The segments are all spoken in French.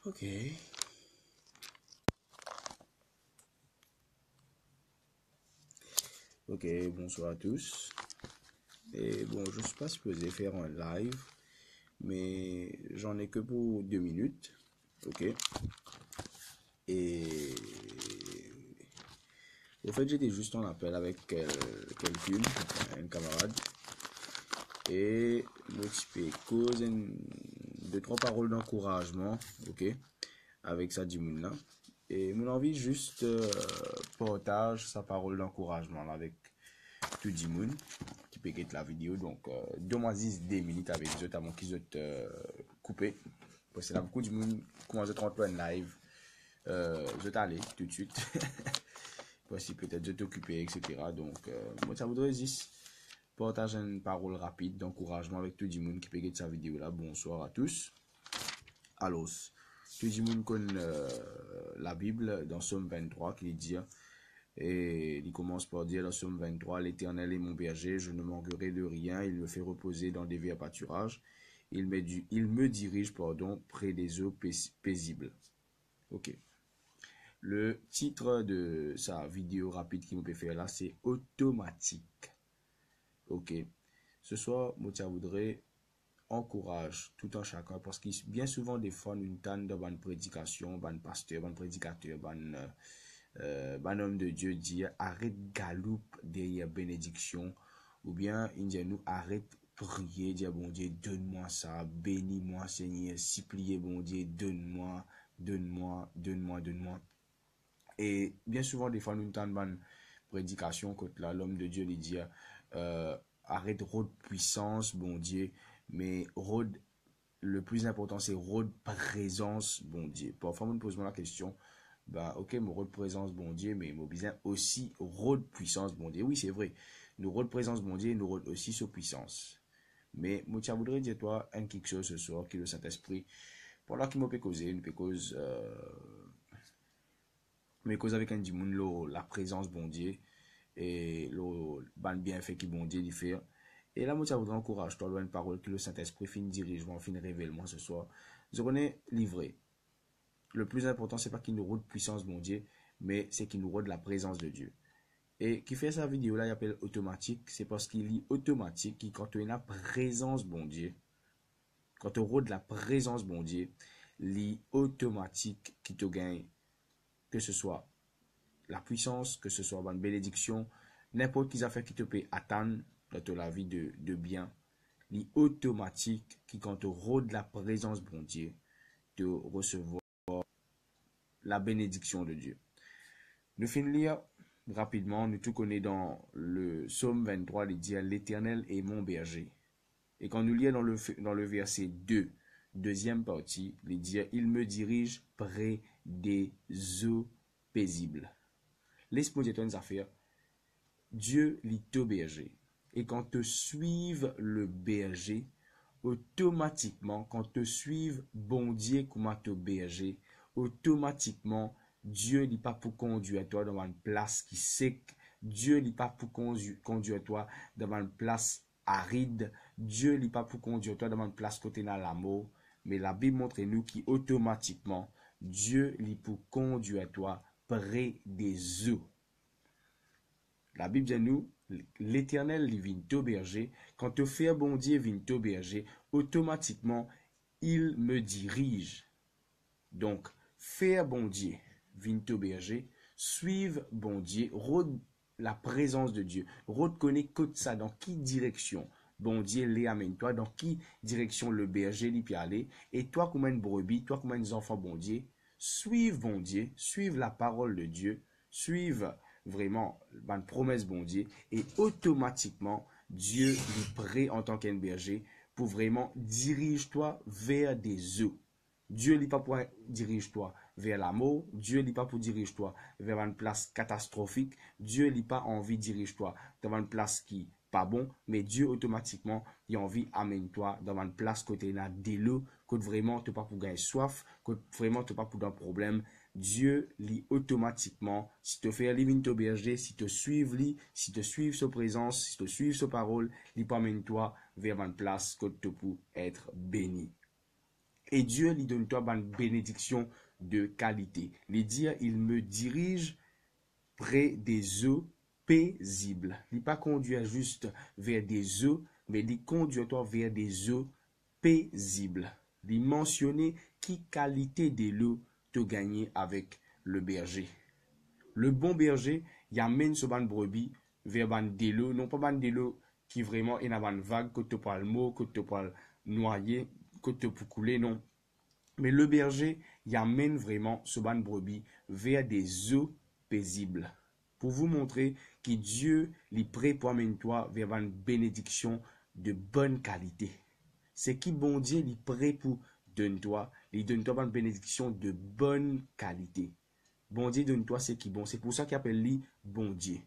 Ok. Ok, bonsoir à tous. Et bon, je suis pas supposé faire un live, mais j'en ai que pour 2 minutes. Ok. Et au fait, j'étais juste en appel avec quelqu'un, un camarade. Et nous typé cause deux, trois paroles d'encouragement, ok, avec sa dimoun là. Et mon envie juste partage sa parole d'encouragement là, avec tout le monde qui peut quitter la vidéo. Donc, 2 minutes avec eux, avant qu'ils soient coupés. Parce que là, beaucoup de monde commence à rentrer en live. Je vais aller tout de suite. Parce que peut-être je t'occuper, etc. Donc, moi, ça voudrait juste partager une parole rapide d'encouragement avec tout le monde qui peut quitter sa vidéo là. Bonsoir à tous. Alors, tout le monde connaît la Bible dans Somme 23 qui dit. Et il commence par dire dans Somme 23, l'Éternel est mon berger, je ne manquerai de rien, il me fait reposer dans des verts pâturages, il me dirige, près des eaux paisibles. Ok. Le titre de sa vidéo rapide qu'il me peut faire là, c'est automatique. Ok. Ce soir, moi, je voudrais encourage tout un chacun parce qu'il bien souvent des fois nous tente dans une prédication, ban pasteur, ban prédicateur, ban homme de Dieu dire arrête galoupe derrière bénédiction ou bien il dit nous arrête prier, dire bon Dieu donne-moi ça, bénis-moi Seigneur, supplier bon Dieu donne-moi, donne-moi, donne-moi, donne-moi. Et bien souvent des fois nous tente ban prédication quand là l'homme de Dieu lui dit arrête rôde puissance bon Dieu, mais rôde le plus important c'est rôde présence bon Dieu. Parfois on me pose la question, bah ok, mon rôle présence bon Dieu, mais mon besoin aussi rôle puissance bon Dieu. Oui, c'est vrai, nous rôle présence bon Dieu, nous rôle aussi sur puissance. Mais moi je voudrais dire toi un quelque chose ce soir qui est le Saint-Esprit. Pour là qui m'a peut causer, une cause mais cause avec un dimanche la présence bon Dieu et le ban bienfait qui bon Dieu lui fait. Et là, moi, je voudrais encourager toi, une parole que le Saint-Esprit fin dirigement, fin révèlement ce soir. Je connais livré. Le plus important, c'est pas qu'il nous rôde puissance, bon Dieu, mais c'est qu'il nous rôde la présence de Dieu. Et qui fait sa vidéo là, il appelle automatique, c'est parce qu'il lit automatique, qui quand tu as la présence, bon Dieu, quand tu rôde la présence, bon Dieu, lit automatique qui te gagne, que ce soit la puissance, que ce soit une bénédiction, n'importe qui affaire qui te peut attendre dans la vie de bien, lit automatique qui quand tu rôde la présence, bon Dieu, de recevoir la bénédiction de Dieu. Nous finissons lire rapidement, nous tout connaissons dans le psaume 23, il dit l'Éternel est mon berger. Et quand nous lisons dans le verset 2, deuxième partie, il dit il me dirige près des eaux paisibles. Laisse-moi dire une affaire. Dieu lit au berger. Et quand te suive le berger, automatiquement, quand te suive bon Dieu comme te berger, automatiquement, Dieu n'est pas pour conduire toi dans une place qui sec. Dieu n'est pas pour conduire toi dans une place aride. Dieu n'est pas pour conduire toi dans une place côté dans l'amour. Mais la Bible montre nous qu'automatiquement, Dieu n'est pour conduire toi près des eaux. La Bible dit nous, l'Éternel vient au berger. Quand te fait bon Dieu vient au berger, automatiquement, il me dirige. Donc, faire bon Dieu vient au berger, suivre bon Dieu, rôde la présence de Dieu, reconnaît que ça dans qui direction bon Dieu les amène toi, dans qui direction le berger lui peut aller, et toi comme une brebis, toi comme un enfant bon Dieu, suivre bon Dieu, suivre la parole de Dieu, suivre vraiment une promesse bon Dieu, et automatiquement Dieu lui prêt en tant qu'un berger pour vraiment dirige-toi vers des eaux. Dieu n'est pas pour dirige-toi vers l'amour, Dieu n'est pas pour dirige-toi vers une place catastrophique, Dieu n'est pas envie dirige-toi dans une place qui pas bon, mais Dieu automatiquement il a envie amène-toi dans une place côté là de l'eau, que vraiment tu pas pour gagner soif, que vraiment tu pas pour un problème. Dieu lit automatiquement, si tu fais living to berger, si tu suives lui, si tu suives sa présence, si tu suives sa parole, il peut amène toi vers une place que tu peux être béni. Et Dieu lui donne toi une bénédiction de qualité. Il dit, il me dirige près des eaux paisibles. Il n'est pas conduit juste vers des eaux, mais il conduit toi vers des eaux paisibles. Il mentionne qui qualité de l'eau te gagner avec le berger. Le bon berger, il amène ce ban brebis vers ban de l'eau, non pas ban de l'eau qui vraiment est dans une vague, que tu parles mot, que tu parles noyer, que tu peux couler, non. Mais le berger, il amène vraiment ce ban brebis vers des eaux paisibles. Pour vous montrer que Dieu est prêt pour amener toi vers une bénédiction de bonne qualité. C'est qui bon Dieu est prêt pour donner toi, il donne toi une bénédiction de bonne qualité. Bon Dieu donne-toi ce qui est bon. C'est pour ça qu'il appelle lui bon Dieu.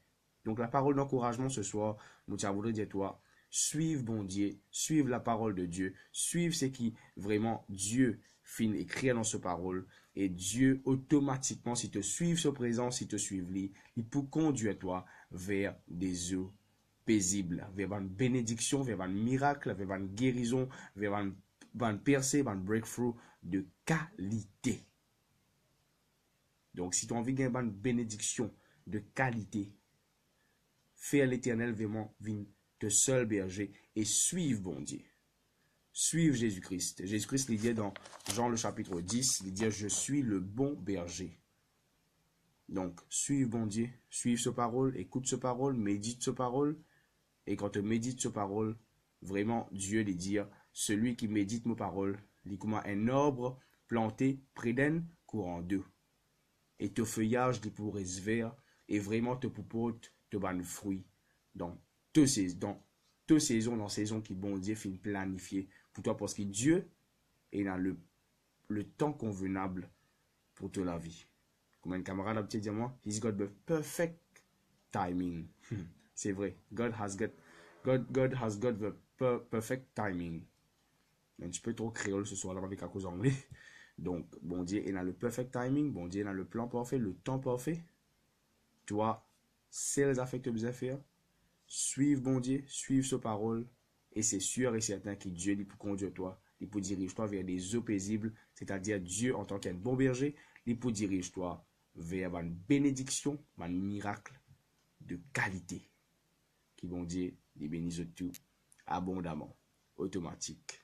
Donc la parole d'encouragement ce soir, nous voudrais dire toi, suive bon Dieu, suive la parole de Dieu, suive ce qui vraiment Dieu fin écrire dans ce parole. Et Dieu automatiquement, si te suive ce présent, si te suive lui, il peut conduire toi vers des eaux paisibles, vers une bénédiction, vers un miracle, vers une guérison, vers une percée, un breakthrough de qualité. Donc, si tu as envie de gagner une bénédiction de qualité, fais à l'Éternel vraiment te seul berger et suive bon Dieu. Suive Jésus-Christ. Jésus-Christ, il dit dans Jean le chapitre 10, il dit, je suis le bon berger. Donc, suive bon Dieu, suive ce parole, écoute ce parole, médite ce parole. Et quand tu médites ce parole, vraiment, Dieu lui dit, celui qui médite mes paroles, il est comme un arbre planté près d'un courant d'eau. Et ton feuillage de pour vert et vraiment te poupote te ban fruit dans toutes saisons, dans saison qui bon Dieu fin planifié pour toi parce que Dieu est dans le temps convenable pour toute la vie. Comme un camarade a dit moi, he's got the perfect timing. C'est vrai, God has got the perfect timing. Un petit peu trop créole ce soir là avec à cause anglais. Donc, bon Dieu est dans le perfect timing, bon Dieu est dans le plan parfait, le temps parfait. Toi, c'est les affaires que tu as besoin de faire. Suive bon Dieu, suive sa parole. Et c'est sûr et certain que Dieu il peut conduire toi, il peut diriger toi vers des eaux paisibles, c'est-à-dire Dieu en tant qu'un bon berger, il peut diriger toi vers une bénédiction, un miracle de qualité. Qui bon Dieu, les bénisse tout abondamment, automatique.